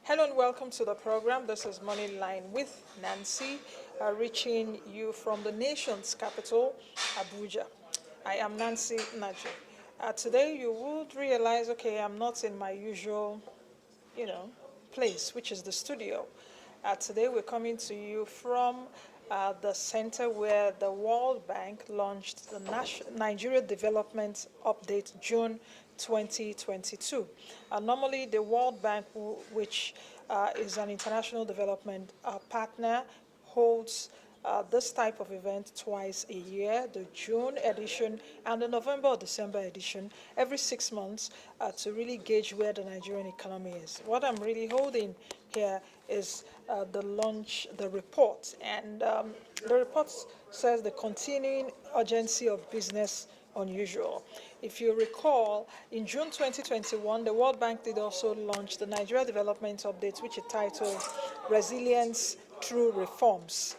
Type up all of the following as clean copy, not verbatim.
Hello and welcome to the program. This is Moneyline with Nancy, reaching you from the nation's capital, Abuja. I am Nancy Naji. Today you would realize, okay, I'm not in my usual, place, which is the studio. Today we're coming to you from the center where the World Bank launched the Nigeria Development Update June 2022. Normally, the World Bank, which is an international development partner, holds this type of event twice a year, the June edition and the November or December edition, every 6 months to really gauge where the Nigerian economy is. What I'm really holding here is the report. And the report says the continuing urgency of business unusual. If you recall, in June 2021, the World Bank did also launch the Nigeria Development Update, which it titled Resilience Through Reforms.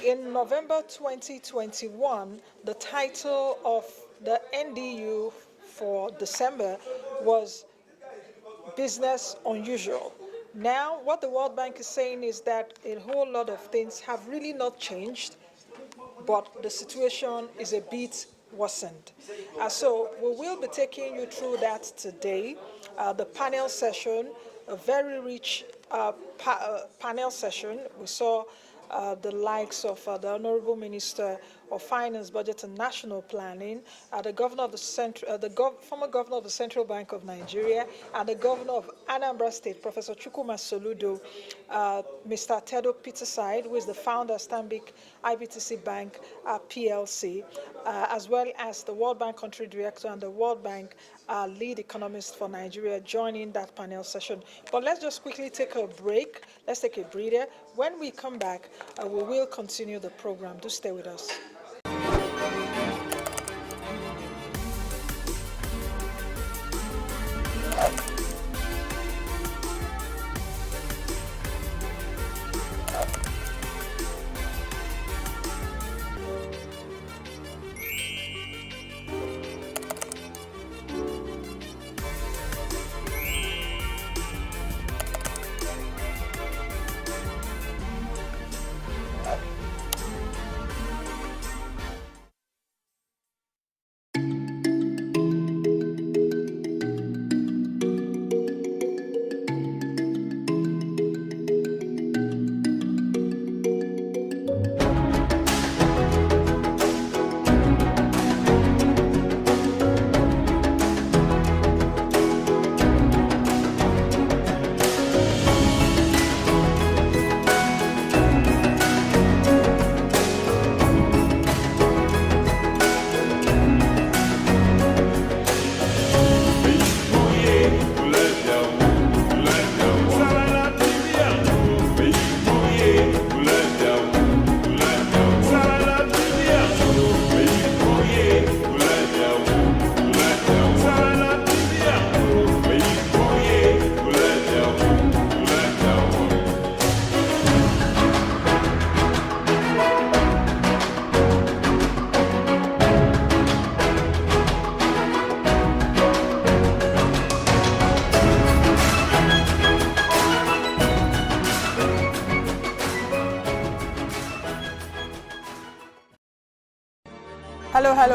In November 2021, the title of the NDU for December was Business Unusual. Now, what the World Bank is saying is that a whole lot of things have really not changed, but the situation is a bit worsened. So we will be taking you through that today. The panel session, a very rich panel session. We saw the likes of the Honorable Minister of Finance, Budget and National Planning, the Governor of the former Governor of the Central Bank of Nigeria, and the Governor of Anambra State, Professor Chukwuma Soludo, Mr. Atedo Peterside, who is the founder of Stanbic IBTC Bank PLC, as well as the World Bank Country Director and the World Bank lead economist for Nigeria joining that panel session. But let's just quickly take a break. Let's take a breather. When we come back, we will continue the program. Do stay with us.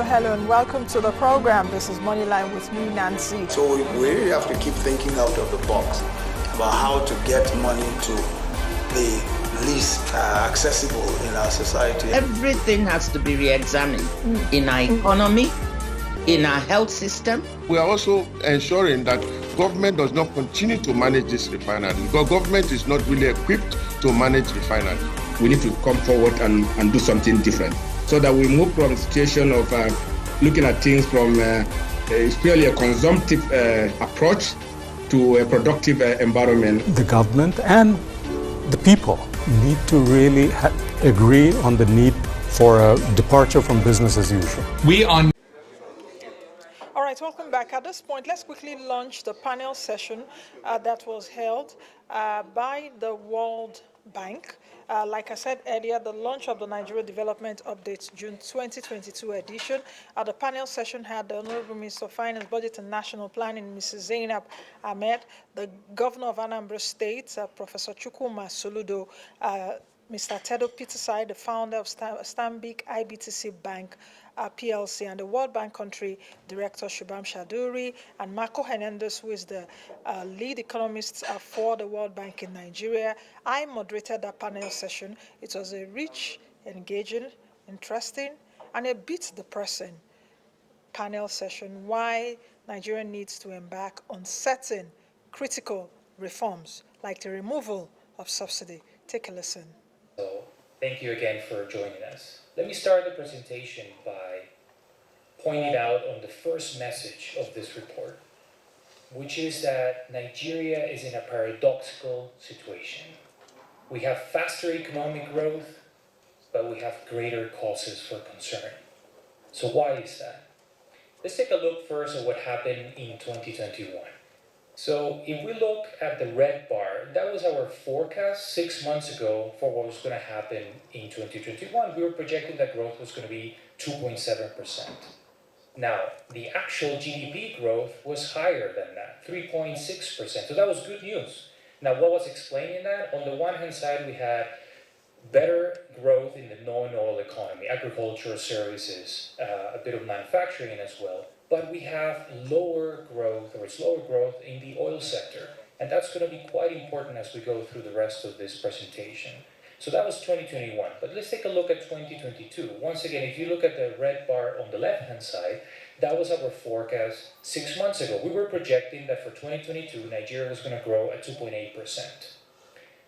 Hello, and welcome to the program. This is Moneyline with me, Nancy. So we really have to keep thinking out of the box about how to get money to the least accessible in our society. Everything has to be re-examined in our economy, in our health system. We are also ensuring that government does not continue to manage this refinery, because government is not really equipped to manage refinery. We need to come forward and do something different, so that we move from the situation of looking at things from purely a consumptive approach to a productive environment. The government and the people need to really agree on the need for a departure from business as usual. All right, welcome back. At this point, let's quickly launch the panel session that was held by the World Bank. Like I said earlier, the launch of the Nigeria Development Update June 2022 edition. At the panel session had the Honorable Minister of Finance, Budget and National Planning, Mrs. Zainab, Ahmed, the Governor of Anambra State, Professor Chukwuma, Soludo, Mr. Atedo, Peterside, the founder of Stanbic IBTC Bank, PLC, and the World Bank Country Director Shubham Chaudhuri, and Marco Hernandez, who is the lead economist for the World Bank in Nigeria. I moderated that panel session. It was a rich, engaging, interesting, and a bit depressing panel session. Why Nigeria needs to embark on certain critical reforms, like the removal of subsidy. Take a listen. So, thank you again for joining us. Let me start the presentation by pointing out on the first message of this report, which is that Nigeria is in a paradoxical situation. We have faster economic growth, but we have greater causes for concern. So why is that? Let's take a look first at what happened in 2021. So if we look at the red bar, that was our forecast 6 months ago for what was going to happen in 2021. We were projecting that growth was going to be 2.7%. Now, the actual GDP growth was higher than that, 3.6%. So that was good news. Now, what was explaining that? On the one hand side, we had better growth in the non-oil economy, agricultural services, a bit of manufacturing as well. But we have lower growth or slower growth in the oil sector. And that's going to be quite important as we go through the rest of this presentation. So that was 2021. But let's take a look at 2022. Once again, if you look at the red bar on the left-hand side, that was our forecast 6 months ago. We were projecting that for 2022, Nigeria was going to grow at 2.8%.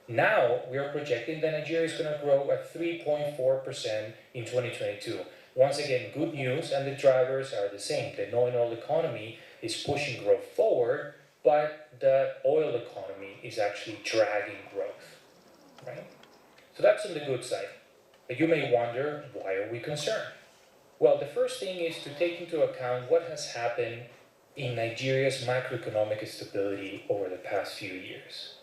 Now, we are projecting that Nigeria is going to grow at 3.4% in 2022. Once again, good news, and the drivers are the same. The non-oil economy is pushing growth forward, but the oil economy is actually dragging growth, right? So that's on the good side. But you may wonder, why are we concerned? Well, the first thing is to take into account what has happened in Nigeria's macroeconomic stability over the past few years.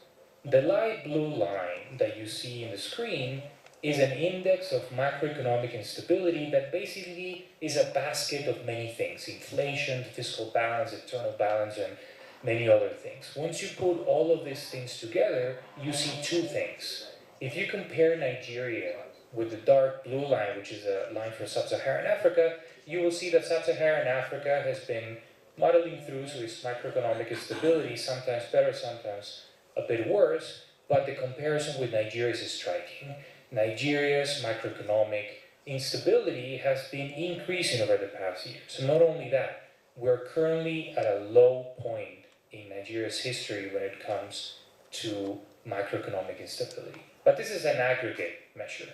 The light blue line that you see in the screen is an index of macroeconomic instability that basically is a basket of many things: inflation, fiscal balance, internal balance, and many other things. Once you put all of these things together, you see two things. If you compare Nigeria with the dark blue line, which is a line for sub-Saharan Africa, you will see that sub-Saharan Africa has been muddling through its macroeconomic instability, sometimes better, sometimes a bit worse, but the comparison with Nigeria is striking. Nigeria's macroeconomic instability has been increasing over the past years. So not only that, we're currently at a low point in Nigeria's history when it comes to macroeconomic instability. But this is an aggregate measure.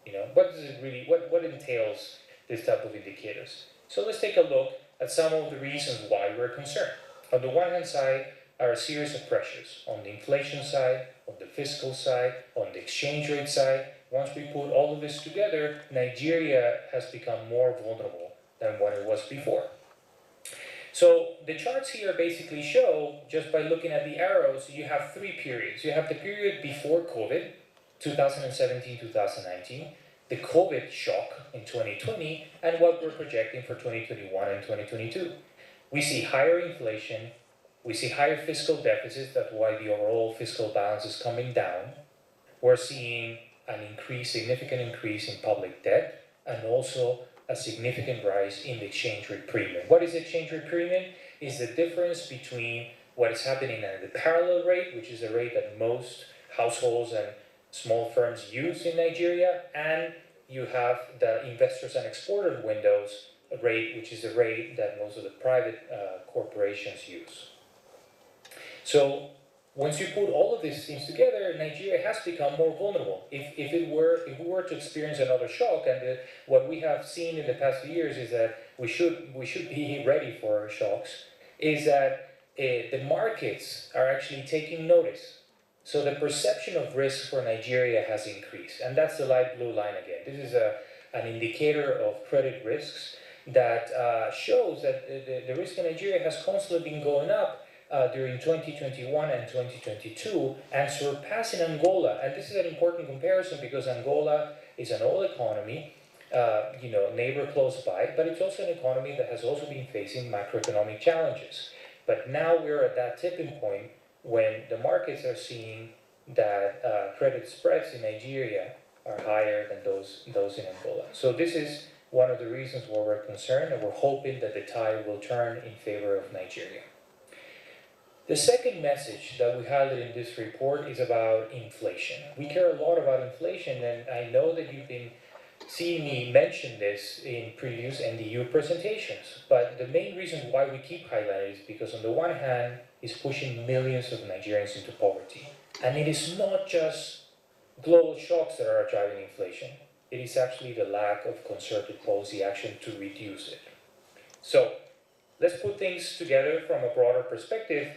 You know, what does it really, what entails this type of indicators? So let's take a look at some of the reasons why we're concerned. On the one hand side are a series of pressures on the inflation side, on the fiscal side, on the exchange rate side. Once we put all of this together, Nigeria has become more vulnerable than what it was before. So the charts here basically show, just by looking at the arrows, you have three periods. You have the period before COVID, 2017-2019, the COVID shock in 2020, and what we're projecting for 2021 and 2022. We see higher inflation, we see higher fiscal deficits, that's why the overall fiscal balance is coming down. We're seeing an increase, significant increase in public debt, and also a significant rise in the exchange rate premium. What is the exchange rate premium? Is the difference between what is happening at the parallel rate, which is the rate that most households and small firms use in Nigeria, and you have the investors and exporters windows rate, which is the rate that most of the private corporations use. So once you put all of these things together, Nigeria has become more vulnerable. If we were to experience another shock, and what we have seen in the past few years is that we should be ready for shocks, is that the markets are actually taking notice. So the perception of risk for Nigeria has increased, and that's the light blue line again. This is an indicator of credit risks that shows that the risk in Nigeria has constantly been going up, during 2021 and 2022 and surpassing Angola. And this is an important comparison because Angola is an oil economy, neighbor close by, but it's also an economy that has also been facing macroeconomic challenges. But now we're at that tipping point when the markets are seeing that credit spreads in Nigeria are higher than those in Angola. So this is one of the reasons why we're concerned, and we're hoping that the tide will turn in favor of Nigeria. The second message that we highlight in this report is about inflation. We care a lot about inflation, and I know that you've been seeing me mention this in previous NDU presentations, but the main reason why we keep highlighting is because on the one hand, it's pushing millions of Nigerians into poverty. And it is not just global shocks that are driving inflation. It is actually the lack of concerted policy action to reduce it. So let's put things together from a broader perspective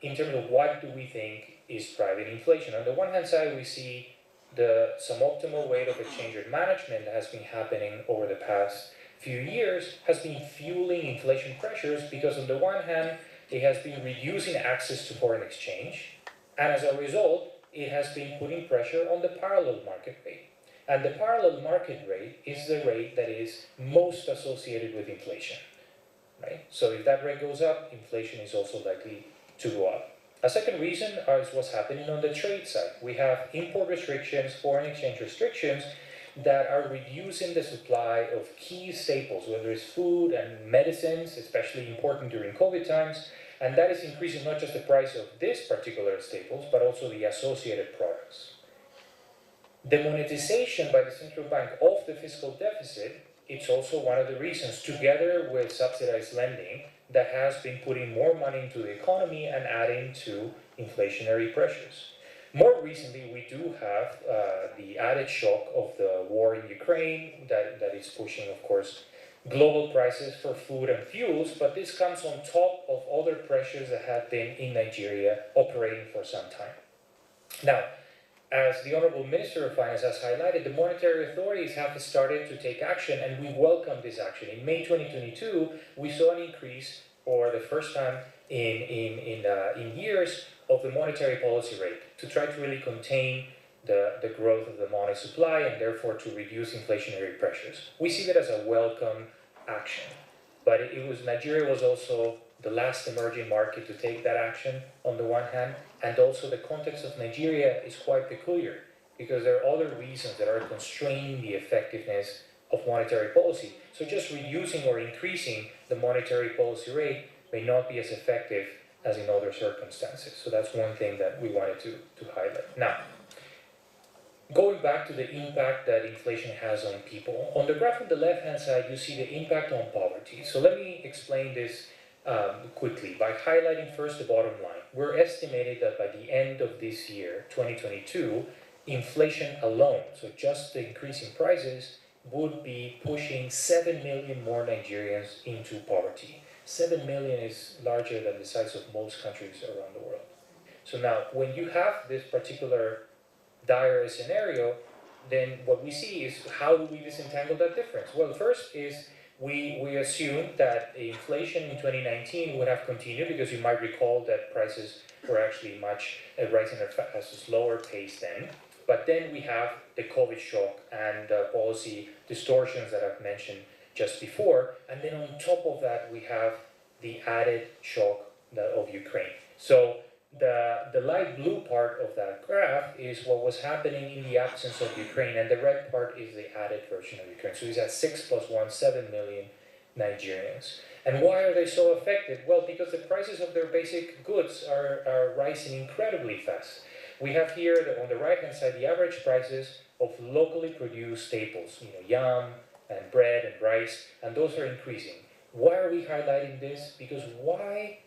in terms of what do we think is driving inflation. On the one hand side, we see the suboptimal rate of exchange rate management that has been happening over the past few years has been fueling inflation pressures because on the one hand, it has been reducing access to foreign exchange, and as a result, it has been putting pressure on the parallel market rate. And the parallel market rate is the rate that is most associated with inflation, right? So if that rate goes up, inflation is also likely to go up. A second reason is what's happening on the trade side. We have import restrictions, foreign exchange restrictions that are reducing the supply of key staples, whether it's food and medicines, especially important during COVID times, and that is increasing not just the price of this particular staples, but also the associated products. The monetization by the central bank of the fiscal deficit, it's also one of the reasons, together with subsidized lending, that has been putting more money into the economy and adding to inflationary pressures. More recently, we do have the added shock of the war in Ukraine that is pushing, of course, global prices for food and fuels, but this comes on top of other pressures that have been in Nigeria operating for some time. Now, as the Honorable Minister of Finance has highlighted, the monetary authorities have started to take action, and we welcome this action. In May 2022, we saw an increase for the first time in years of the monetary policy rate to try to really contain the growth of the money supply and therefore to reduce inflationary pressures. We see that as a welcome action, but Nigeria was also the last emerging market to take that action on the one hand, and also the context of Nigeria is quite peculiar because there are other reasons that are constraining the effectiveness of monetary policy. So just reducing or increasing the monetary policy rate may not be as effective as in other circumstances. So that's one thing that we wanted to highlight. Now, going back to the impact that inflation has on people, on the graph on the left-hand side, you see the impact on poverty. So let me explain this quickly by highlighting first the bottom line. We're estimating that by the end of this year, 2022, inflation alone, so just the increase in prices, would be pushing 7 million more Nigerians into poverty. 7 million is larger than the size of most countries around the world. So now, when you have this particular dire scenario, then what we see is how do we disentangle that difference? Well, first is we assume that inflation in 2019 would have continued because you might recall that prices were actually rising at a slower pace then. But then we have the COVID shock and policy distortions that I've mentioned just before. And then on top of that, we have the added shock of Ukraine. So the light blue part of that graph is what was happening in the absence of Ukraine, and the red part is the added version of Ukraine. So it's at 6 + 1, 7 million Nigerians. And why are they so affected? Well, because the prices of their basic goods are rising incredibly fast. We have here on the right-hand side the average prices of locally produced staples, yam and bread and rice, and those are increasing. Why are we highlighting this? Because why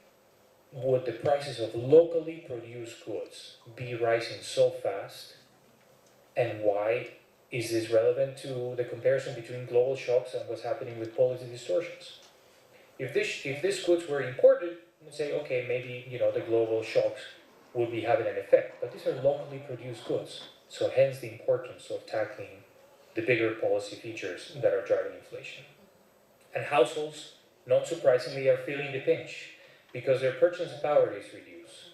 would the prices of locally produced goods be rising so fast? And why is this relevant to the comparison between global shocks and what's happening with policy distortions? If these goods were imported, we'd say, okay, maybe the global shocks would be having an effect. But these are locally produced goods, so hence the importance of tackling the bigger policy features that are driving inflation. And households, not surprisingly, are feeling the pinch. because their purchasing power is reduced.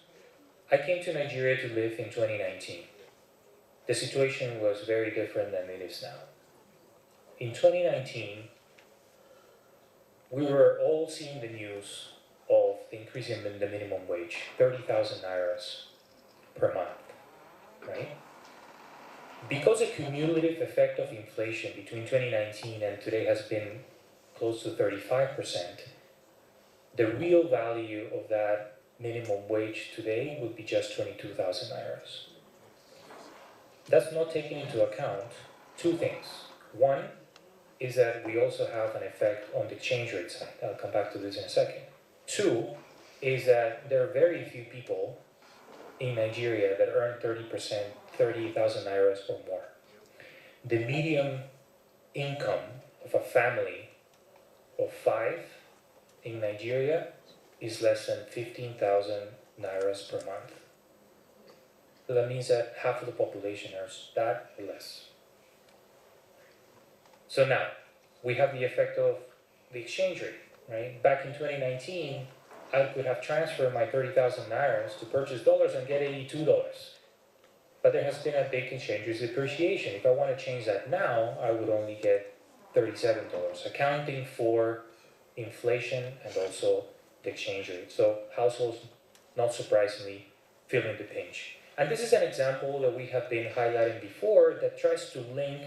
I came to Nigeria to live in 2019. The situation was very different than it is now. In 2019, we were all seeing the news of the increase in the minimum wage, 30,000 nairas per month, right? Because the cumulative effect of inflation between 2019 and today has been close to 35%, the real value of that minimum wage today would be just 22,000 nairas. That's not taking into account two things. One is that we also have an effect on the exchange rate side. I'll come back to this in a second. Two is that there are very few people in Nigeria that earn 30,000 nairas or more. The median income of a family of 5 in Nigeria is less than 15,000 nairas per month. So that means that half of the population earns that or less. So now, we have the effect of the exchange rate, right? Back in 2019, I could have transferred my 30,000 nairas to purchase dollars and get $82. But there has been a big exchange rate depreciation. If I want to change that now, I would only get $37, accounting for inflation and also the exchange rate. So households, not surprisingly, feeling the pinch. And this is an example that we have been highlighting before that tries to link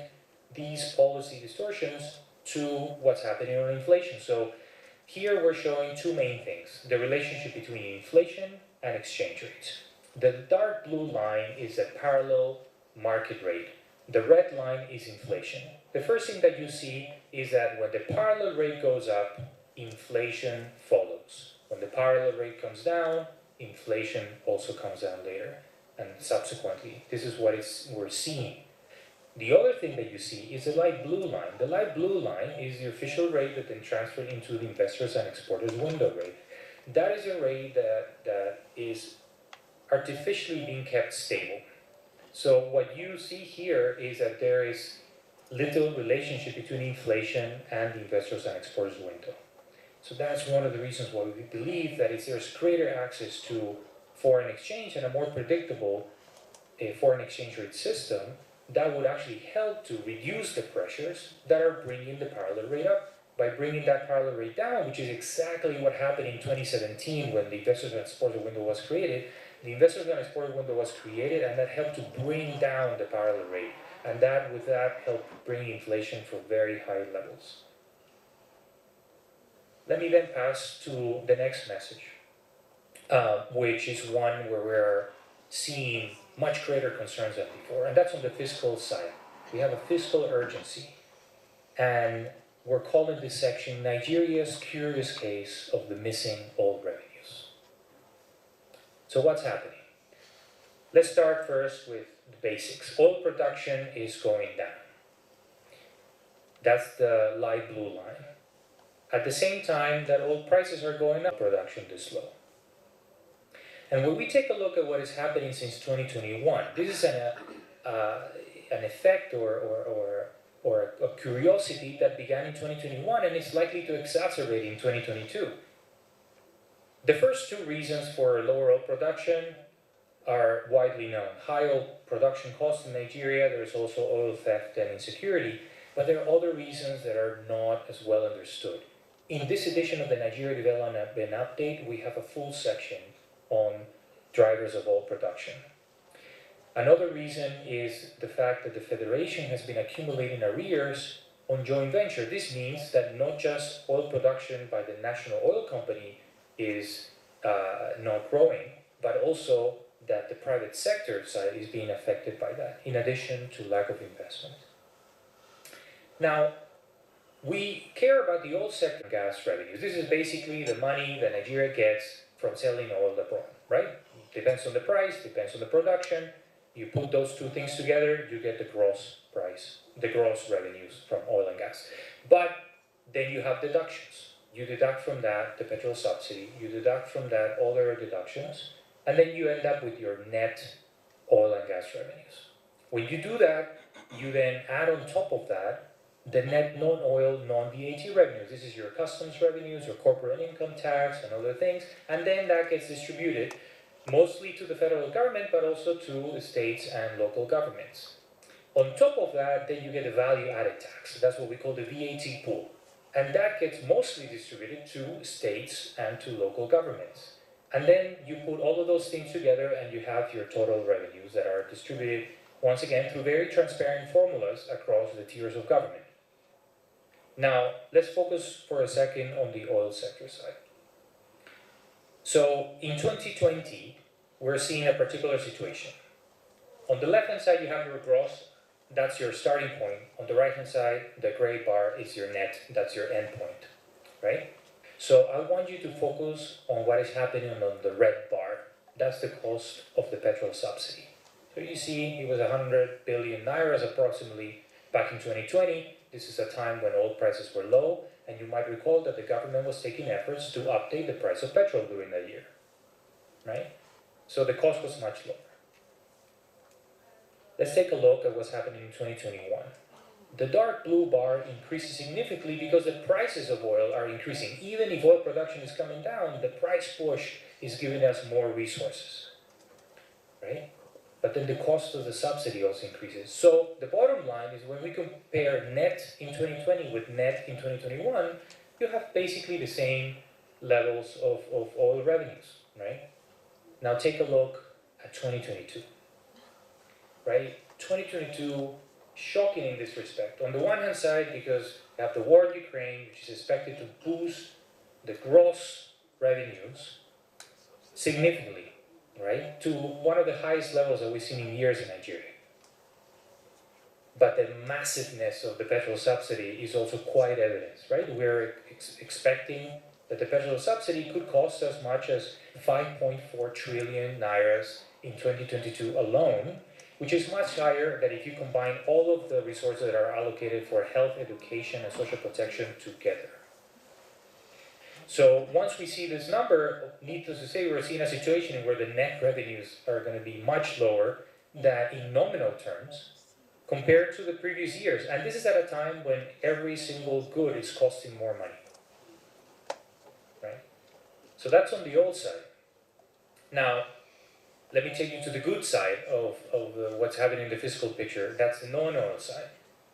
these policy distortions to what's happening on inflation. So here we're showing two main things: the relationship between inflation and exchange rates. The dark blue line is a parallel market rate. The red line is inflation. The first thing that you see is that when the parallel rate goes up, inflation follows. When the parallel rate comes down, inflation also comes down later. And subsequently, this is what we're seeing. The other thing that you see is the light blue line. The light blue line is the official rate that then transferred into the investors and exporters window rate. That is a rate that is artificially being kept stable. So what you see here is that there is little relationship between inflation and the investors and exporters window. So that's one of the reasons why we believe that if there's greater access to foreign exchange and a more predictable foreign exchange rate system, that would actually help to reduce the pressures that are bringing the parallel rate up. By bringing that parallel rate down, which is exactly what happened in 2017 when the investors and exporter window was created, the investors and exporter window was created, and that helped to bring down the parallel rate. And that, with that, helped bring inflation from very high levels. Let me then pass to the next message, which is one where we're seeing much greater concerns than before, and that's on the fiscal side. We have a fiscal urgency, and we're calling this section Nigeria's Curious Case of the Missing Oil Revenues. So what's happening? Let's start first with the basics. Oil production is going down. That's the light blue line. At the same time that oil prices are going up, production is low. And when we take a look at what is happening since 2021, this is an effect or a curiosity that began in 2021 and is likely to exacerbate in 2022. The first two reasons for lower oil production are widely known. High oil production costs in Nigeria, there's also oil theft and insecurity, but there are other reasons that are not as well understood. In this edition of the Nigeria Development Update, we have a full section on drivers of oil production. Another reason is the fact that the Federation has been accumulating arrears on joint venture. This means that not just oil production by the national oil company is not growing, but also that the private sector side is being affected by that, in addition to lack of investment. Now, we care about the oil sector gas revenues. This is basically the money that Nigeria gets from selling oil abroad, right? Depends on the price, depends on the production. You put those two things together, you get the gross price, the gross revenues from oil and gas. But then you have deductions. You deduct from that the petrol subsidy, you deduct from that other deductions, and then you end up with your net oil and gas revenues. When you do that, you then add on top of that the net non-oil, non-VAT revenues. This is your customs revenues, your corporate income tax, and other things. And then that gets distributed mostly to the federal government, but also to the states and local governments. On top of that, then you get a value-added tax. That's what we call the VAT pool. And that gets mostly distributed to states and to local governments. And then you put all of those things together and you have your total revenues that are distributed, once again, through very transparent formulas across the tiers of government. Now, let's focus for a second on the oil sector side. So, in 2020, we're seeing a particular situation. On the left-hand side, you have your gross. That's your starting point. On the right-hand side, the gray bar is your net. That's your end point, right? So I want you to focus on what is happening on the red bar. That's the cost of the petrol subsidy. So you see, it was 100 billion nairas approximately back in 2020. This is a time when oil prices were low, and you might recall that the government was taking efforts to update the price of petrol during that year, right? So the cost was much lower. Let's take a look at what's happening in 2021. The dark blue bar increases significantly because the prices of oil are increasing. Even if oil production is coming down, the price push is giving us more resources, right? But then the cost of the subsidy also increases. So the bottom line is when we compare net in 2020 with net in 2021, you have basically the same levels of oil revenues, right? Now take a look at 2022. Right? 2022, shocking in this respect. On the one hand side, because you have the war in Ukraine, which is expected to boost the gross revenues significantly, right? To one of the highest levels that we've seen in years in Nigeria. But the massiveness of the petrol subsidy is also quite evident, right? We're expecting that the petrol subsidy could cost as much as 5.4 trillion nairas in 2022 alone, which is much higher than if you combine all of the resources that are allocated for health, education, and social protection together. So once we see this number, needless to say, we're seeing a situation where the net revenues are going to be much lower than in nominal terms compared to the previous years. And this is at a time when every single good is costing more money, right? So that's on the old side. Now, let me take you to the good side of what's happening in the fiscal picture. That's the non-oil side,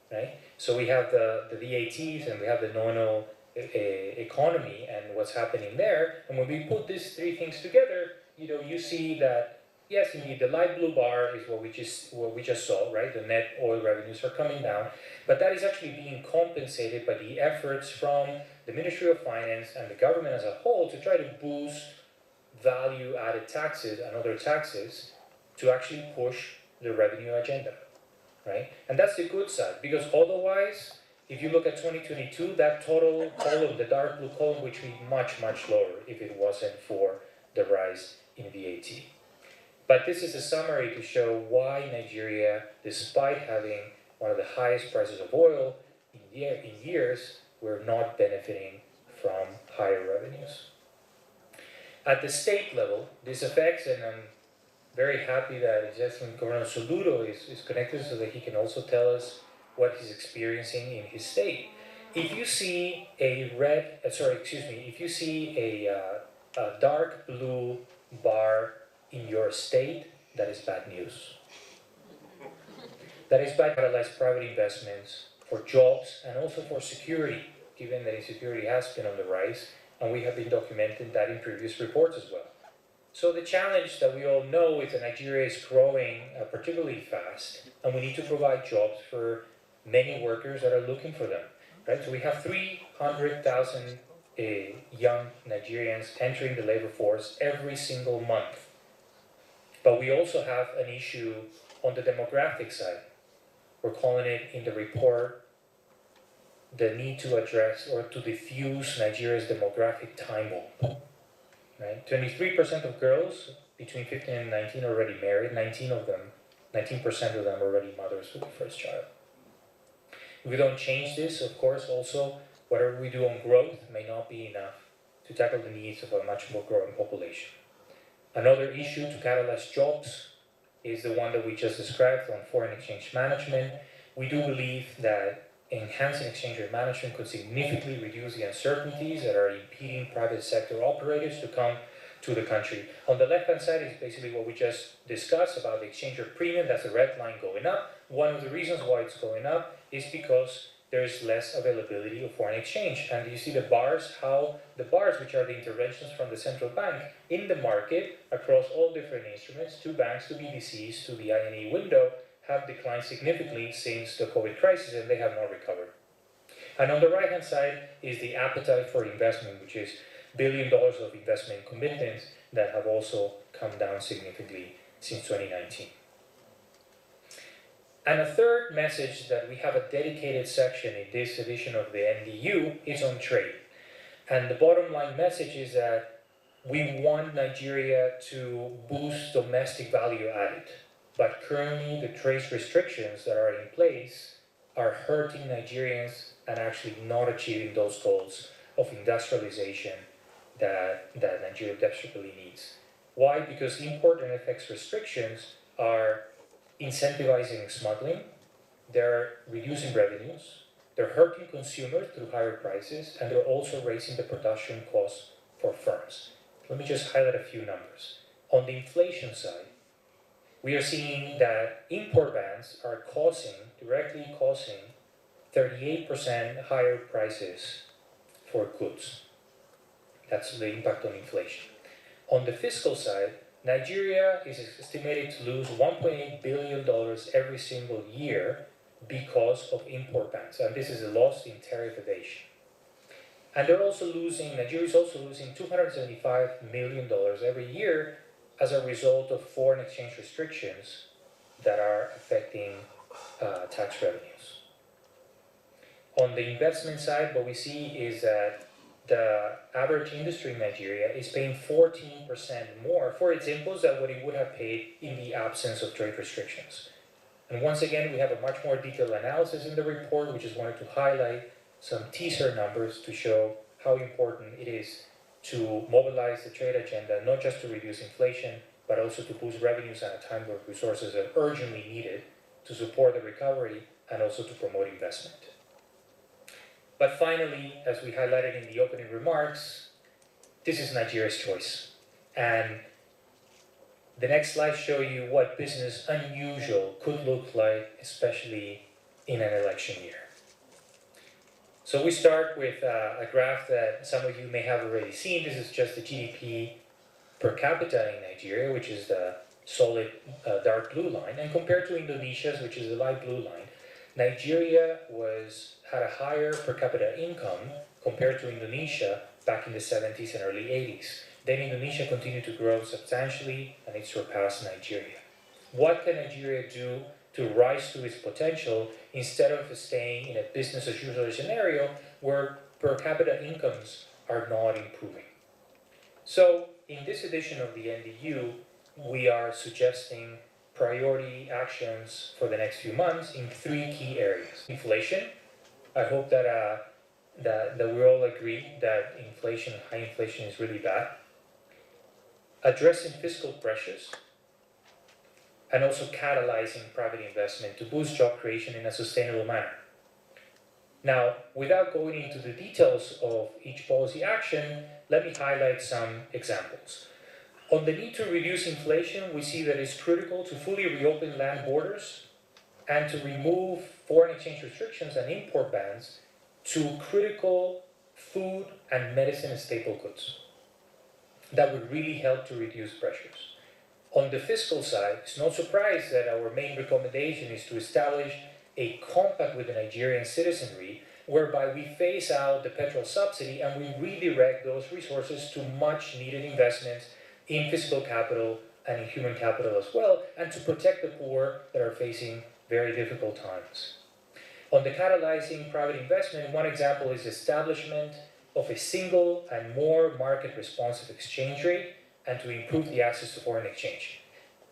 right? So we have the VATs and we have the non-oil economy and what's happening there. And when we put these three things together, you see that, yes, indeed, the light blue bar is what we just saw, right? The net oil revenues are coming down, but that is actually being compensated by the efforts from the Ministry of Finance and the government as a whole to try to boost value-added taxes and other taxes to actually push the revenue agenda, right? And that's the good side, because otherwise, if you look at 2022, that total column, the dark blue column, would be much, much lower if it wasn't for the rise in VAT. But this is a summary to show why Nigeria, despite having one of the highest prices of oil in years, we're not benefiting from higher revenues. At the state level, this affects, and I'm very happy that Governor Soludo is connected so that he can also tell us what he's experiencing in his state. If you see a dark blue bar in your state, that is bad news. That is bad to catalyze private investments for jobs and also for security, given that insecurity has been on the rise. And we have been documenting that in previous reports as well. So the challenge that we all know is that Nigeria is growing particularly fast, and we need to provide jobs for many workers that are looking for them, right? So we have 300,000 young Nigerians entering the labor force every single month. But we also have an issue on the demographic side. We're calling it in the report the need to address or to diffuse Nigeria's demographic time bomb. Right? 23% of girls between 15 and 19 are already married. 19% of them are already mothers for the first child. If we don't change this, of course, also whatever we do on growth may not be enough to tackle the needs of a much more growing population. Another issue to catalyze jobs is the one that we just described on foreign exchange management. We do believe that enhancing exchange rate management could significantly reduce the uncertainties that are impeding private sector operators to come to the country. On the left-hand side is basically what we just discussed about the exchange rate premium. That's the red line going up. One of the reasons why it's going up is because there is less availability of foreign exchange. And you see the bars, which are the interventions from the central bank in the market across all different instruments, two banks, two BTCs, to the INE window, have declined significantly since the COVID crisis, and they have not recovered. And on the right-hand side is the appetite for investment, which is $1 billion of investment commitments that have also come down significantly since 2019. And a third message that we have a dedicated section in this edition of the NDU is on trade. And the bottom line message is that we want Nigeria to boost domestic value added. But currently the trade restrictions that are in place are hurting Nigerians and actually not achieving those goals of industrialization that Nigeria desperately needs. Why? Because import and FX restrictions are incentivizing smuggling, they're reducing revenues, they're hurting consumers through higher prices, and they're also raising the production costs for firms. Let me just highlight a few numbers. On the inflation side, we are seeing that import bans are directly causing 38% higher prices for goods. That's the impact on inflation. On the fiscal side, Nigeria is estimated to lose $1.8 billion every single year because of import bans, and this is a loss in tariff evasion. And Nigeria is also losing $275 million every year as a result of foreign exchange restrictions that are affecting tax revenues. On the investment side, what we see is that the average industry in Nigeria is paying 14% more for its inputs than what it would have paid in the absence of trade restrictions. And once again, we have a much more detailed analysis in the report. We just wanted to highlight some teaser numbers to show how important it is to mobilize the trade agenda, not just to reduce inflation, but also to boost revenues at a time where resources are urgently needed to support the recovery and also to promote investment. But finally, as we highlighted in the opening remarks, this is Nigeria's choice. And the next slides show you what business unusual could look like, especially in an election year. So we start with a graph that some of you may have already seen. This is just the GDP per capita in Nigeria, which is the solid dark blue line. And compared to Indonesia's, which is the light blue line, Nigeria had a higher per capita income compared to Indonesia back in the 70s and early 80s. Then Indonesia continued to grow substantially and it surpassed Nigeria. What can Nigeria do to rise to its potential instead of staying in a business as usual scenario where per capita incomes are not improving? So in this edition of the NDU, we are suggesting priority actions for the next few months in three key areas. Inflation. I hope that we all agree that high inflation is really bad. Addressing fiscal pressures, and also catalyzing private investment to boost job creation in a sustainable manner. Now, without going into the details of each policy action, let me highlight some examples. On the need to reduce inflation, we see that it's critical to fully reopen land borders and to remove foreign exchange restrictions and import bans to critical food and medicine and staple goods. That would really help to reduce pressures. On the fiscal side, it's no surprise that our main recommendation is to establish a compact with the Nigerian citizenry whereby we phase out the petrol subsidy and we redirect those resources to much needed investments in physical capital and in human capital as well, and to protect the poor that are facing very difficult times. On the catalyzing private investment, one example is establishment of a single and more market-responsive exchange rate and to improve the access to foreign exchange.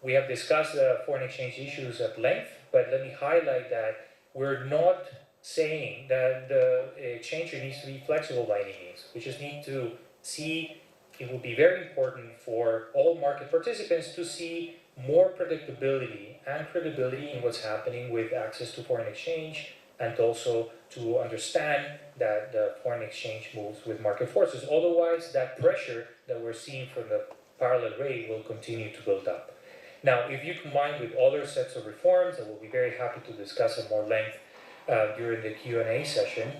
We have discussed the foreign exchange issues at length, but let me highlight that we're not saying that the exchange rate needs to be flexible by any means. We just need to see, it will be very important for all market participants to see more predictability and credibility in what's happening with access to foreign exchange and also to understand that the foreign exchange moves with market forces. Otherwise, that pressure that we're seeing from the parallel rate will continue to build up. Now, if you combine with other sets of reforms that we'll be very happy to discuss at more length during the Q&A session,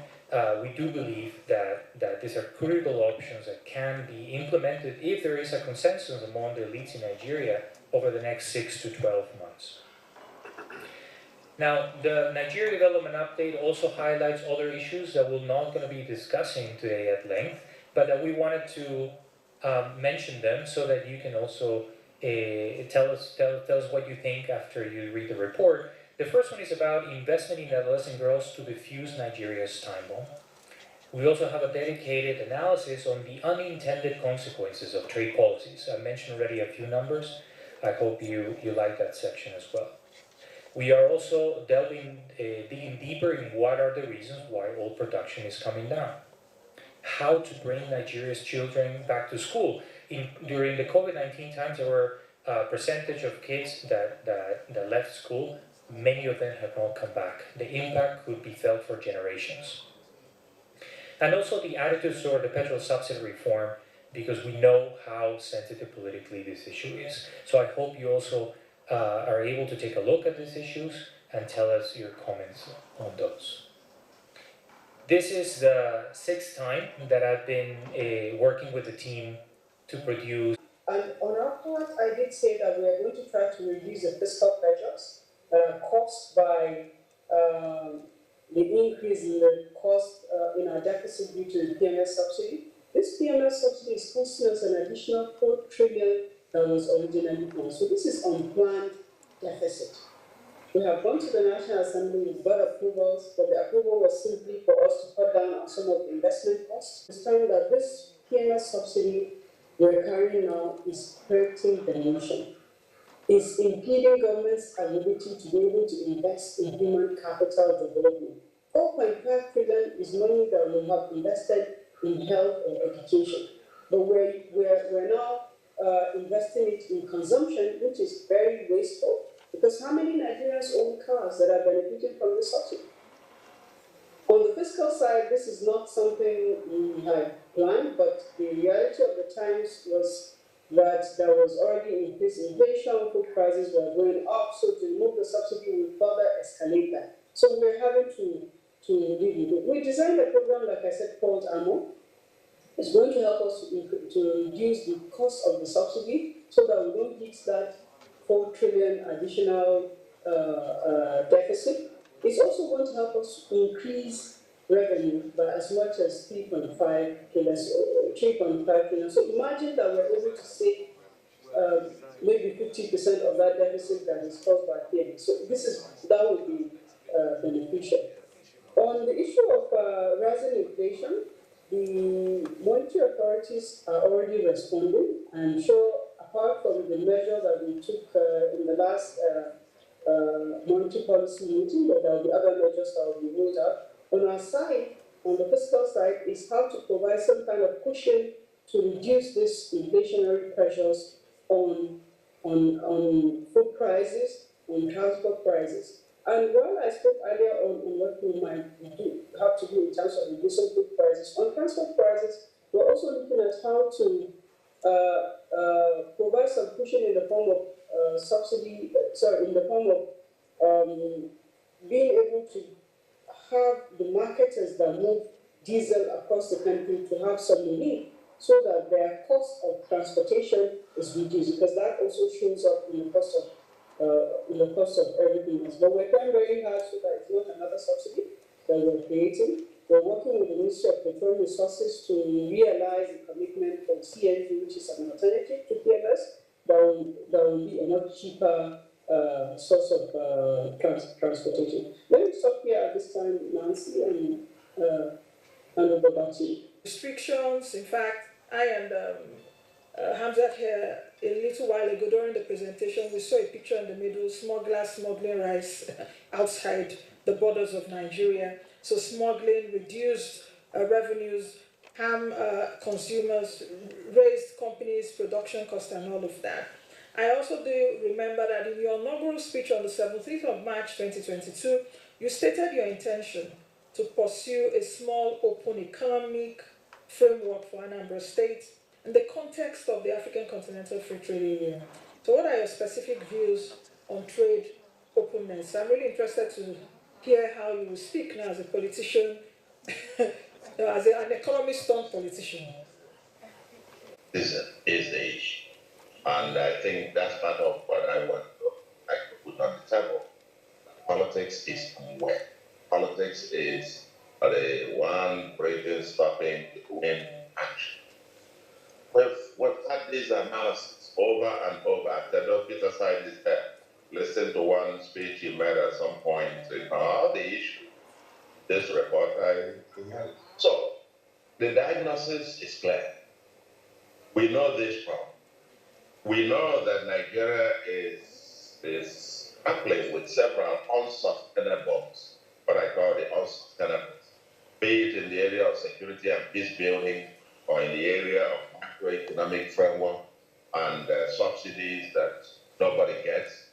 we do believe that these are critical options that can be implemented if there is a consensus among the elites in Nigeria over the next 6 to 12 months. Now, the Nigeria Development Update also highlights other issues that we're not going to be discussing today at length, but that we wanted to mention them so that you can also tell us what you think after you read the report. The first one is about investment in adolescent girls to defuse Nigeria's time bomb. We also have a dedicated analysis on the unintended consequences of trade policies. I mentioned already a few numbers. I hope you like that section as well. We are also digging deeper in what are the reasons why oil production is coming down. How to bring Nigeria's children back to school. During the COVID-19 times, there were a percentage of kids that left school. Many of them have not come back. The impact could be felt for generations. And also the attitudes toward the petrol subsidy reform, because we know how sensitive politically this issue is. So I hope you also are able to take a look at these issues and tell us your comments on those. This is the 6th time that I've been working with the team to produce. And on our part, I did say that we are going to try to reduce the fiscal pressures caused by the increase in the cost in our deficit due to the PMS subsidy. This PMS subsidy is costing us an additional 4 trillion that was originally planned. So this is unplanned deficit. We have gone to the National Assembly, we've got approvals, but the approval was simply for us to cut down on some of the investment costs. It's time that this PMS subsidy we're carrying now is hurting the nation. It's impeding government's ability to be able to invest in human capital development. 4.5 trillion is money that we have invested in health and education, but we're now investing it in consumption, which is very wasteful, because how many Nigerians own cars that are benefiting from this subsidy? On the fiscal side, this is not something we had planned, but the reality of the times was that there was already increased inflation, food prices were going up, so to remove the subsidy will further escalate that. So we're having to deal with it. We designed a program, like I said, called AMO. It's going to help us to reduce the cost of the subsidy so that we don't hit that 4 trillion additional deficit. It's also going to help us increase revenue by as much as 3.5 trillion. So imagine that we're able to save maybe 50% of that deficit that is caused by PMS. So that would be beneficial. On the issue of rising inflation, the monetary authorities are already responding. I'm sure, apart from the measure that we took in the last monetary policy meeting, that there will be other measures that will be rolled out. On our side, on the fiscal side, is how to provide some kind of cushion to reduce these inflationary pressures on food prices, on transport prices. And while I spoke earlier on what we might have to do in terms of reducing food prices, on transport prices, we're also looking at how to provide some cushion in the form of subsidy, in the form of being able to have the marketers that move diesel across the country to have some relief so that their cost of transportation is reduced, because that also shows up in the cost of everything else. But we're trying very hard so that it's not another subsidy that we're creating. We're working with the Ministry of Petroleum Resources to realize the commitment from CNG, which is an alternative to PMS, that will be a much cheaper source of transportation. Let me stop here at this time, Nancy, and hand over back to you. Restrictions, in fact, I and Hamzat here a little while ago during the presentation, we saw a picture in the middle, smugglers smuggling rice outside the borders of Nigeria. So smuggling reduced revenues, harm consumers, raised companies' production costs and all of that. I also do remember that in your inaugural inaugural speech on the 17th of March 2022, you stated your intention to pursue a small open economic framework for Anambra State in the context of the African Continental Free Trade Area. So what are your specific views on trade openness? I'm really interested to hear how you will speak now as a politician, as an economist turned politician. This is the issue. And I think that's part of what I want to put on the table. Politics is where. Politics is the one bridging, stopping, win action. We've had this analysis over and over. Atedo, Peterside is there. Listen to one speech he made at some point. The issue. This report I had. So, the diagnosis is clear. We know this problem. We know that Nigeria is grappling with several unsustainable, what I call the unsustainable, be it in the area of security and peace building, or in the area of macroeconomic framework and subsidies that nobody gets.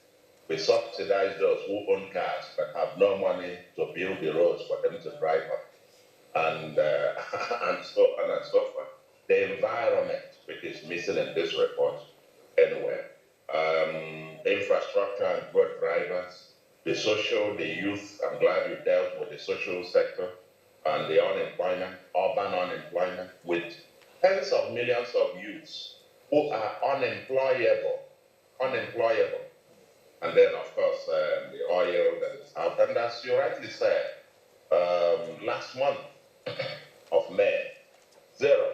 We subsidize those who own cars but have no money to build the roads for them to drive on, and so on and so forth. The environment, which is missing in this report anywhere, infrastructure and growth drivers, the social, the youth. I'm glad you dealt with the social sector and the unemployment, urban unemployment, with tens of millions of youths who are unemployable. And then, of course, the oil that is out. And as you rightly said, last month of May, zero.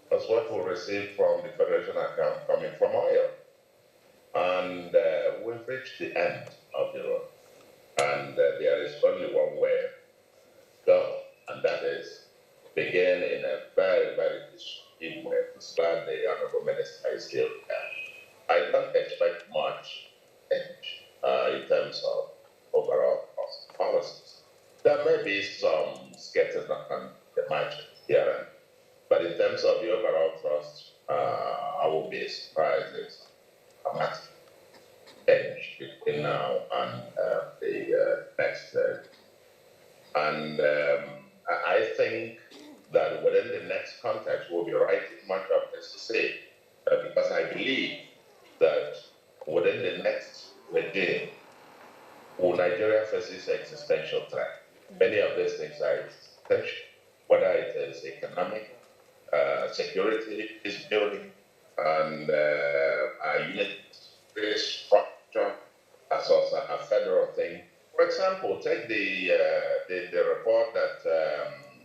That's what we received from the Federation account coming from oil. And we've reached the end of the road. And there is only one way to go, and that is begin in a very, very disruptive way to start the Honorable Minister is still there. I don't expect much change in terms of overall policies. There may be some sketches on the margin here and but in terms of the overall thrust, I will be surprised if dramatic change between now and the next. And I think that within the next context, we'll be writing much of this to say, because I believe that within the next regime, Nigeria faces existential threat. Many of these things are existential, whether it is economic, security is building, and a unit structure as also a federal thing. For example, take the report that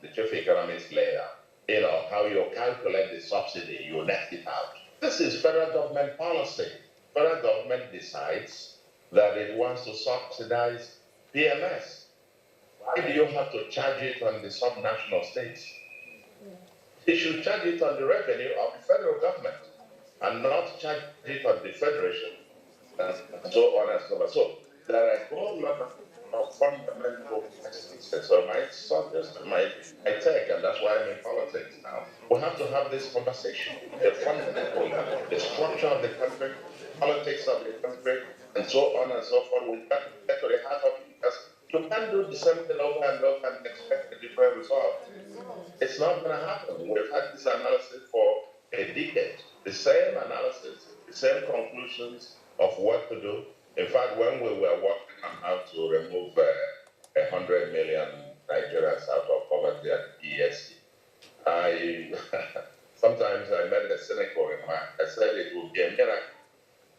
the chief economist laid out. You know, how you calculate the subsidy, you net it out. This is federal government policy. Federal government decides that it wants to subsidize PMS. Why do you have to charge it on the subnational states? They should charge it on the revenue of the federal government and not charge it on the federation and so on and so forth. So there are a whole lot of fundamental questions. So my take, and that's why I'm in politics now, we have to have this conversation. The fundamental level, the structure of the country, politics of the country, and so on and so forth. We got to get to the heart of it, because you can't do the same thing over and over and expect a different result. It's not going to happen. We've had this analysis for a decade. The same analysis, the same conclusions of what to do. In fact, when we were working on how to remove 100 million Nigerians out of poverty at ESC, sometimes I made a cynical remark. I said it would be a miracle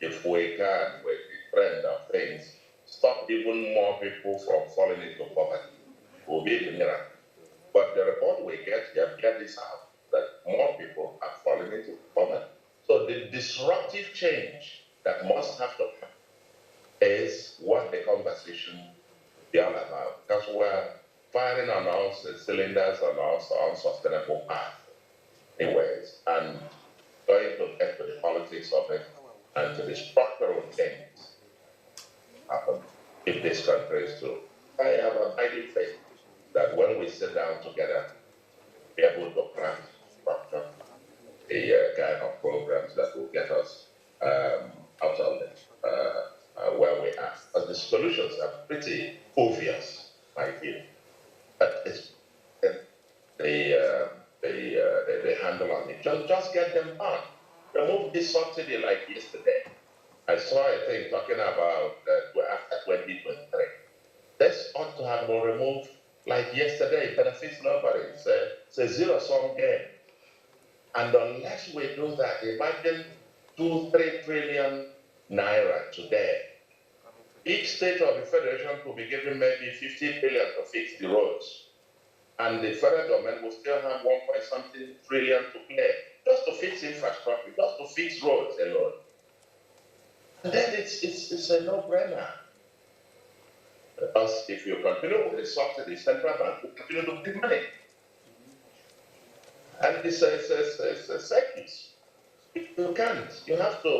if we can, with the trend of things, stop even more people from falling into poverty. It will be a miracle. But the report we get this out, that more people are falling into poverty. So the disruptive change that must have to happen is what the conversation be all about. Because we're firing on all cylinders on all unsustainable path in ways, and going to get to the politics of it and to the structural change happen if this country is to. I have a highly faith that when we sit down together, be able to craft structure the kind of programs that will get us out of solutions are pretty obvious, I feel. But it's the handle on it. Just get them on. Remove this subsidy like yesterday. I saw a thing talking about after 2023. This ought to have been removed like yesterday. It benefits nobody. It's a zero-sum game. And unless we do that, imagine 2-3 trillion naira today. Each state of the federation could be given maybe 50 billion to fix the roads. And the federal government will still have 1.something trillion to pay just to fix infrastructure, just to fix roads alone. And then it's a no-brainer. Because if you continue with the subsidy, central bank will continue to give money. And it's a circus. You can't. You have to.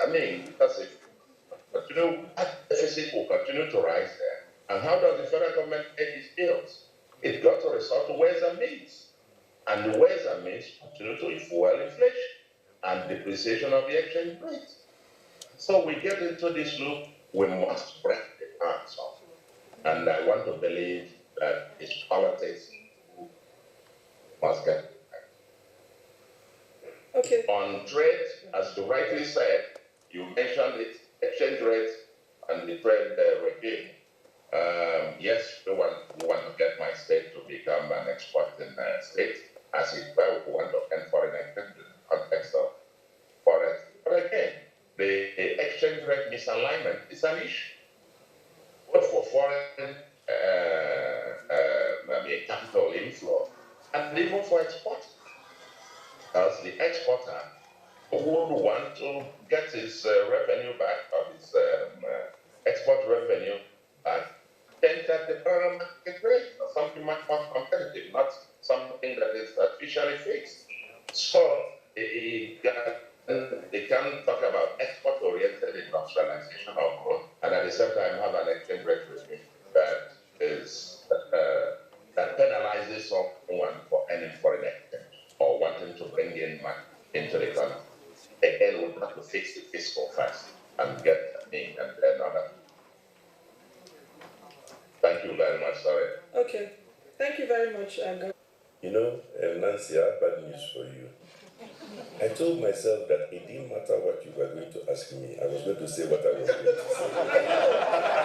I mean, because if that deficit will continue to rise there. And how does the federal government pay its bills? It got to resort to ways and means. And the ways and means continue to fuel inflation and depreciation of the exchange rate. So we get into this loop, we must break the hands off. And I want to believe that it's politics must get. Okay. On trade, as you rightly said, you mentioned it, exchange rate and the trade regime. Yes, we want to get my state to become an exporting state, as it were. We want to end foreign exchange in the context of forex. But again, the exchange rate misalignment is an issue, both for foreign capital inflow and even for export. As the exporter would want to get his revenue back, or his export revenue back, then that the program market rate or something much more competitive, not something that is artificially fixed. So they can talk about export-oriented industrialization of growth, and at the same time have an exchange rate regime that is that penalizes someone for earning foreign exchange or wanting to bring in money into the country. Again, we have to fix the fiscal first and get in and then other. Thank you very much. Sorry. Okay. Thank you very much. You know, Nancy, I have bad news for you. I told myself that it didn't matter what you were going to ask me, I was going to say what I was going to say.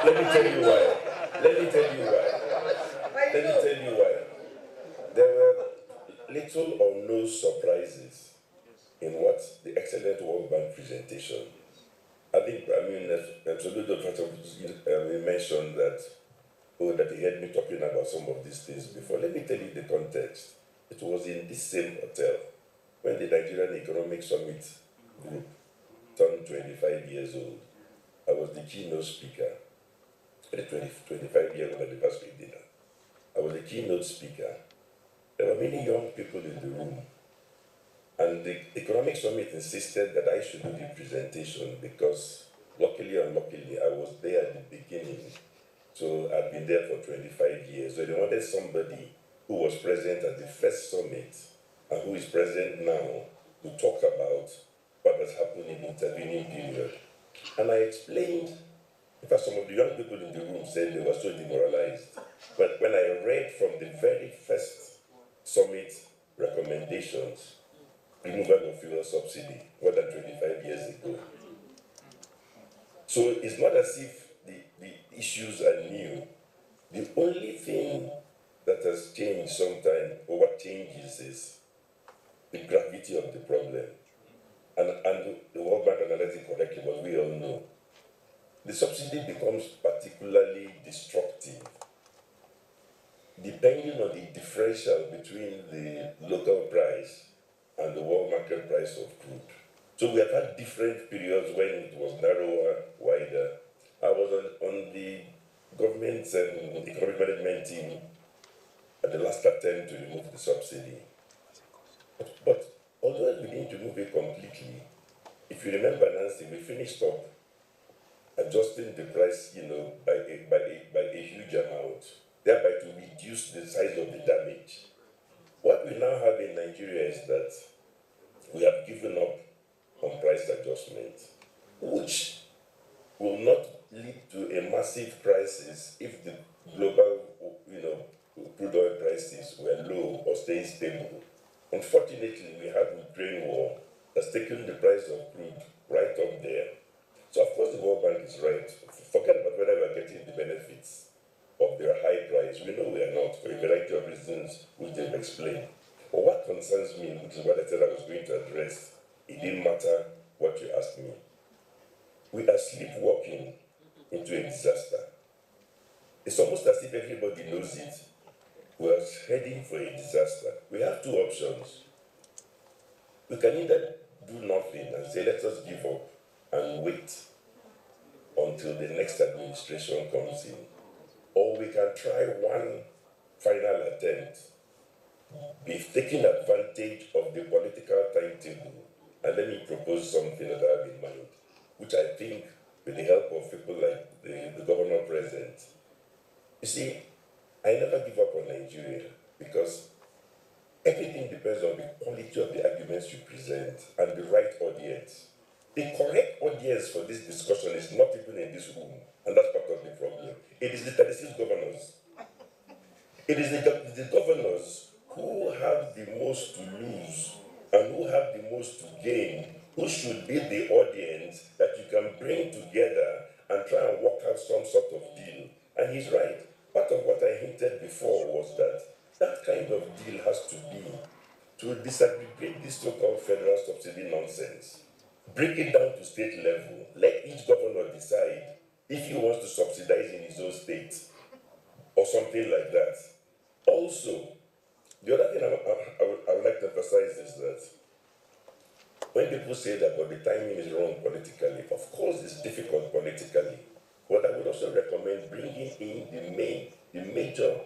Let me tell you why. There were little or no surprises in what the excellent World Bank presentation. I think, Soludo mentioned that, that he heard me talking about some of these things before. Let me tell you the context. It was in this same hotel when the Nigerian Economic Summit group turned 25 years old. I was the keynote speaker at the 25-year anniversary dinner. I was the keynote speaker. There were many young people in the room. And the Economic Summit insisted that I should do the presentation because, luckily or unluckily, I was there at the beginning. So I've been there for 25 years. So they wanted somebody who was present at the first summit and who is present now to talk about what has happened in the intervening period. And I explained, in fact, some of the young people in the room said they were so demoralized. But when I read from the very first summit recommendations, removal of fuel subsidy, more than 25 years ago. So it's not as if the issues are new. The only thing that has changed sometime, or what changes, is the gravity of the problem. And the World Bank analyzed it correctly, but we all know. The subsidy becomes particularly destructive depending on the differential between the local price and the world market price of crude. So we have had different periods when it was narrower, wider. I was on the government's economic management team at the last attempt to remove the subsidy. But although we didn't remove it completely, if you remember, Nancy, we finished up adjusting the price, by a huge amount, thereby to reduce the size of the damage. What we now have in Nigeria is that we have given up on price adjustment, which will not lead to a massive crisis if the global, crude oil prices were low or staying stable. Unfortunately, we had the Ukraine war that's taken the price of crude right up there. So of course the World Bank is right. Forget about whether we are getting the benefits of their high price. We know we are not, for a variety of reasons which they've explained. But what concerns me, which is what I said I was going to address, it didn't matter what you asked me. We are sleepwalking into a disaster. It's almost as if everybody knows it. We are heading for a disaster. We have two options. We can either do nothing and say, let us give up and wait until the next administration comes in. Or we can try one final attempt, be taking advantage of the political timetable, and let me propose something that I have in mind, which I think, with the help of people like the governor present. You see, I never give up on Nigeria because everything depends on the quality of the arguments you present and the right audience. The correct audience for this discussion is not even in this room, and that's part of the problem. It is the 36 governors. It is the governors who have the most to lose and who have the most to gain, who should be the audience that you can bring together and try and work out some sort of deal. And he's right. Part of what I hinted before was that kind of deal has to be to disaggregate this so-called federal subsidy nonsense. Break it down to state level. Let each governor decide if he wants to subsidize in his own state or something like that. Also, the other thing I would like to emphasize is that when people say that the timing is wrong politically, of course it's difficult politically, but I would also recommend bringing in the major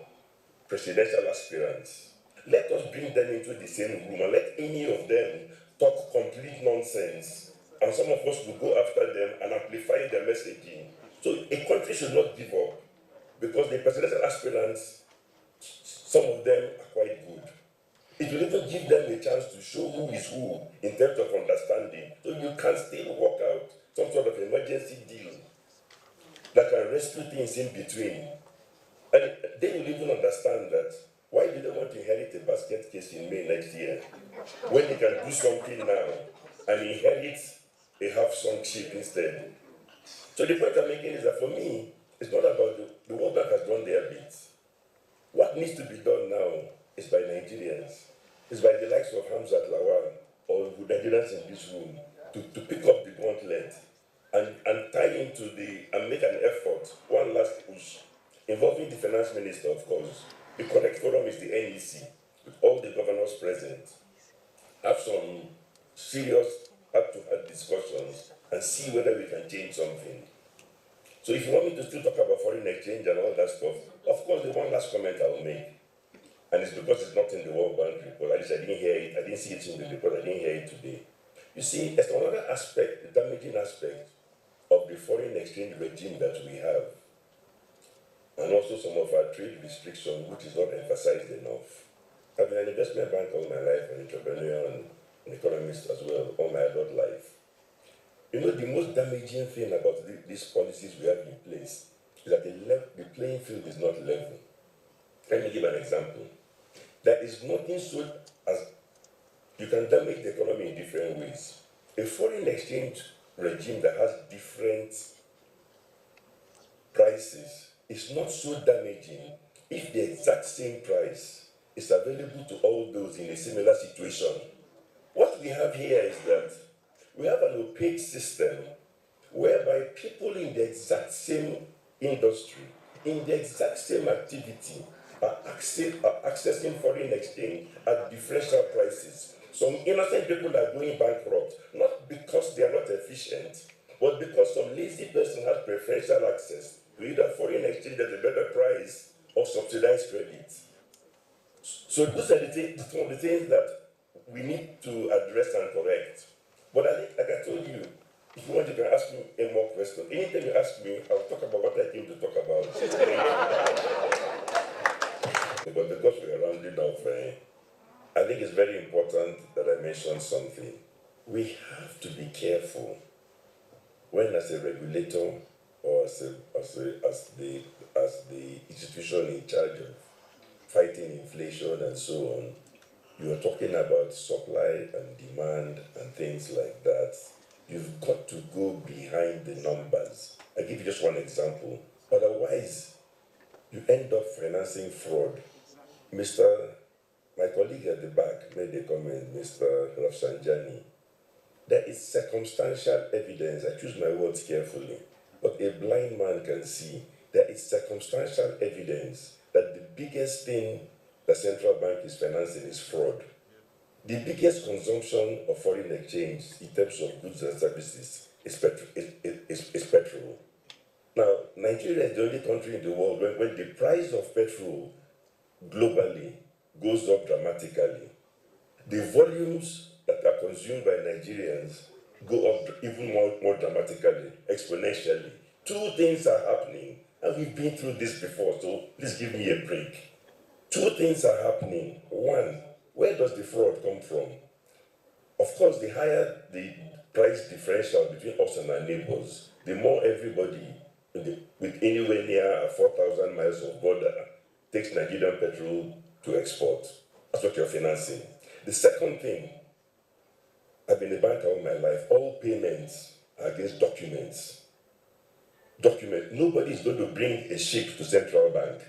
presidential aspirants. Let us bring them into the same room and let any of them talk complete nonsense, and some of us will go after them and amplify their messaging. So a country should not give up, because the presidential aspirants, some of them are quite good. It will even give them a chance to show who is who in terms of understanding, so you can still work out some sort of emergency deal that can rescue things in between. And they will even understand that why do they want to inherit a basket case in May next year when they can do something now and inherit a half-sunk ship instead. So the point I'm making is that for me, it's not about the World Bank has done their bit. What needs to be done now is by Nigerians. It's by the likes of Hamzat Lawal or Nigerians in this room to pick up the gauntlet and tie into and make an effort, one last push, involving the finance minister, of course. The correct forum is the NEC, with all the governors present. Have some serious heart-to-heart discussions and see whether we can change something. So if you want me to still talk about foreign exchange and all that stuff, of course, the one last comment I will make, and it's because it's not in the World Bank report, at least I didn't hear it, I didn't see it in the report, I didn't hear it today. You see, there's another aspect, the damaging aspect of the foreign exchange regime that we have, and also some of our trade restrictions, which is not emphasized enough. I've been an investment bank all my life, an entrepreneur and an economist as well, all my adult life. You know, the most damaging thing about these policies we have in place is that the playing field is not level. Let me give an example. There is nothing so as you can damage the economy in different ways. A foreign exchange regime that has different prices is not so damaging if the exact same price is available to all those in a similar situation. What we have here is that we have an opaque system whereby people in the exact same industry, in the exact same activity, are accessing foreign exchange at differential prices. Some innocent people are going bankrupt, not because they are not efficient, but because some lazy person has preferential access to either foreign exchange at a better price or subsidized credit. So those are some of the things that we need to address and correct. But I think, like I told you, if you want, you can ask me a more question. Anything you ask me, I'll talk about what I came to talk about. But because we are rounding off, I think it's very important that I mention something. We have to be careful when, as a regulator or as the institution in charge of fighting inflation and so on, you are talking about supply and demand and things like that. You've got to go behind the numbers. I give you just one example. Otherwise, you end up financing fraud. My colleague at the back made a comment, Mr. Rafsanjani. There is circumstantial evidence, I choose my words carefully, but a blind man can see. There is circumstantial evidence that the biggest thing the central bank is financing is fraud. The biggest consumption of foreign exchange in terms of goods and services is petrol. Now, Nigeria is the only country in the world when the price of petrol globally goes up dramatically, the volumes that are consumed by Nigerians go up even more dramatically, exponentially. Two things are happening, and we've been through this before, so please give me a break. Two things are happening. One, where does the fraud come from? Of course, the higher the price differential between us and our neighbors, the more everybody with anywhere near 4,000 miles of border takes Nigerian petrol to export. That's what you're financing. The second thing, I've been a banker all my life. All payments are against documents. Nobody is going to bring a ship to central bank.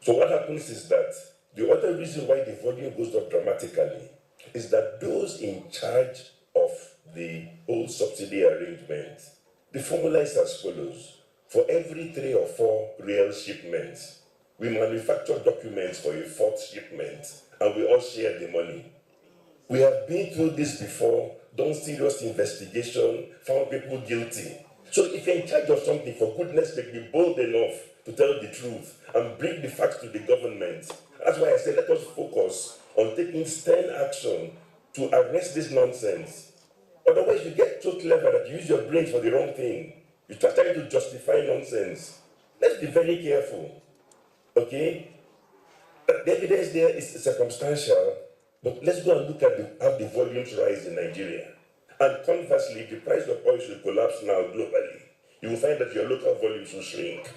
So what happens is that the other reason why the volume goes up dramatically is that those in charge of the whole subsidy arrangement, the formula is as follows. For every 3 or 4 real shipments, we manufacture documents for a 4th shipment, and we all share the money. We have been through this before, done serious investigation, found people guilty. So if you're in charge of something, for goodness sake, be bold enough to tell the truth and bring the facts to the government. That's why I say let us focus on taking stern action to arrest this nonsense. Otherwise, you get so clever that you use your brains for the wrong thing. You start trying to justify nonsense. Let's be very careful, okay? The evidence there is circumstantial, but let's go and look at how the volumes rise in Nigeria. And conversely, if the price of oil should collapse now globally, you will find that your local volumes will shrink.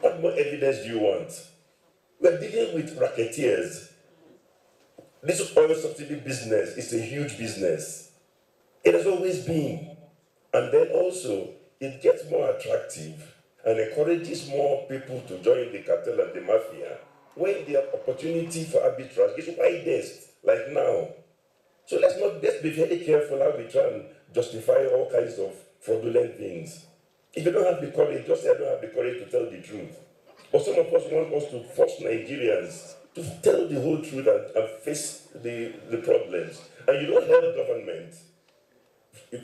What more evidence do you want? We're dealing with racketeers. This oil subsidy business is a huge business. It has always been. And then also, it gets more attractive and encourages more people to join the cartel and the mafia when the opportunity for arbitrage is widest, like now. So let's be very careful how we try and justify all kinds of fraudulent things. If you don't have the courage, just say I don't have the courage to tell the truth. But some of us want us to force Nigerians to tell the whole truth and face the problems. And you don't help government, the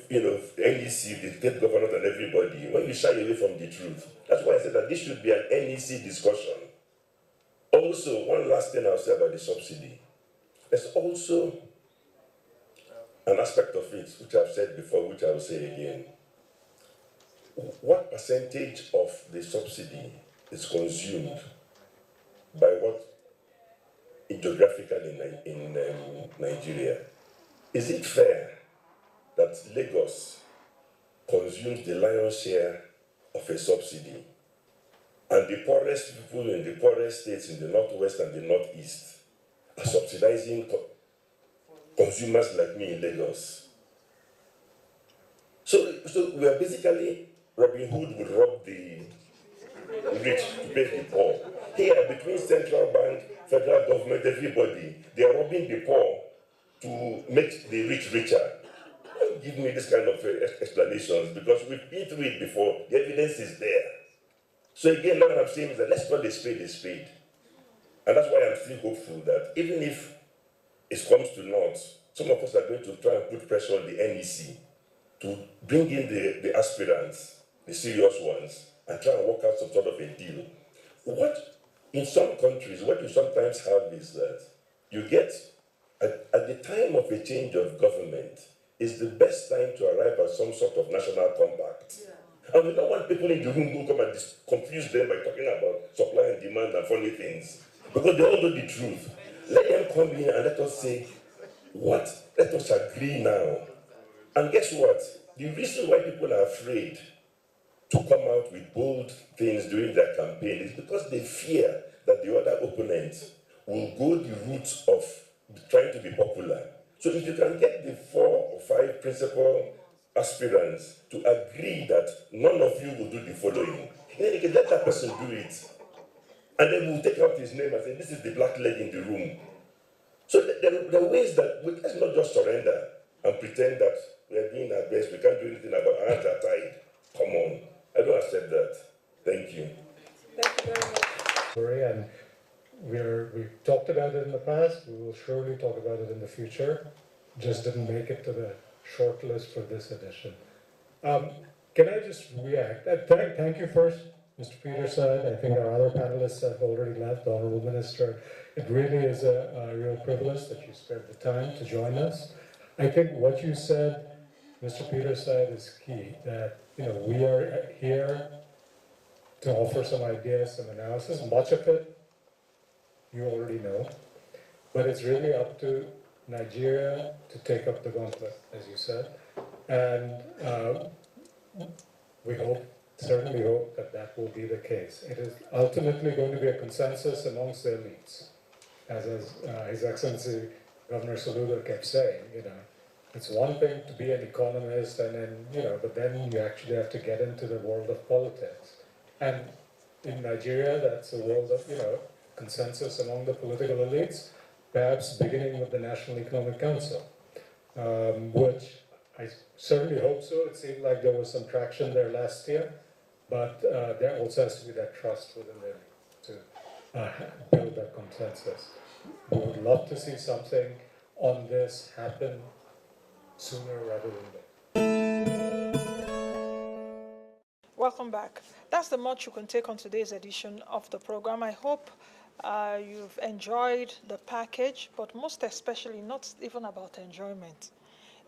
NEC, the state government and everybody, when you shy away from the truth. That's why I said that this should be an NEC discussion. Also, one last thing I'll say about the subsidy. There's also an aspect of it, which I've said before, which I will say again. What percentage of the subsidy is consumed by what geographically in Nigeria? Is it fair that Lagos consumes the lion's share of a subsidy, and the poorest people in the poorest states in the northwest and the northeast are subsidizing consumers like me in Lagos? So we are basically Robin Hood would rob the rich to pay the poor. Here, between central bank, federal government, everybody, they are robbing the poor to make the rich richer. Don't give me this kind of explanations, because we've been through it before. The evidence is there. So again, what I'm saying is that let's call a spade a spade. And that's why I'm still hopeful that even if it comes to naught, some of us are going to try and put pressure on the NEC to bring in the aspirants, the serious ones, and try and work out some sort of a deal. In some countries, what you sometimes have is that you get, at the time of a change of government, is the best time to arrive at some sort of national compact. Yeah. And we don't want people in the room who come and confuse them by talking about supply and demand and funny things, because they all know the truth. Let them come in and let us say, let us agree now. And guess what? The reason why people are afraid to come out with bold things during their campaign is because they fear that the other opponent will go the route of trying to be popular. So if you can get the 4 or 5 principal aspirants to agree that none of you will do the following, then you can let that person do it. And then we'll take out his name and say, this is the black leg in the room. So there are ways that let's not just surrender and pretend that we are doing our best. We can't do anything about our hands are tied. Come on. I don't accept that. Thank you. Thank you very much. And we've talked about it in the past. We will surely talk about it in the future. Just didn't make it to the short list for this edition. Can I just react? Thank you first, Mr. Peterside. I think our other panelists have already left. The Honorable Minister. It really is a real privilege that you spared the time to join us. I think what you said, Mr. Peterside, is key. That we are here to offer some ideas, some analysis. Much of it you already know, but it's really up to Nigeria to take up the gauntlet, as you said, and we certainly hope that will be the case. It is ultimately going to be a consensus amongst the elites, as His Excellency Governor Soludo kept saying. It's one thing to be an economist, and then but then you actually have to get into the world of politics. And in Nigeria, that's a world of consensus among the political elites, perhaps beginning with the National Economic Council, which I certainly hope so. It seemed like there was some traction there last year, but there also has to be that trust within them to build that consensus. We would love to see something on this happen sooner rather than later. Welcome back. That's the much you can take on today's edition of the program. I hope you've enjoyed the package, but most especially not even about enjoyment.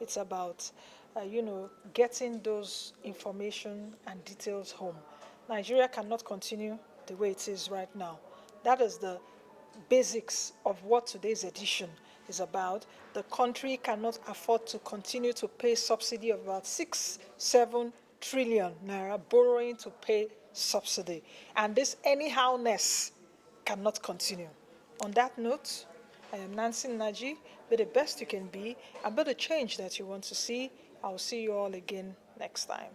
It's about, getting those information and details home. Nigeria cannot continue the way it is right now. That is the basics of what today's edition is about. The country cannot afford to continue to pay subsidy of about 6-7 trillion naira, borrowing to pay subsidy. And this anyhowness cannot continue. On that note, I am Nancy Naji. Be the best you can be and be the change that you want to see. I'll see you all again next time.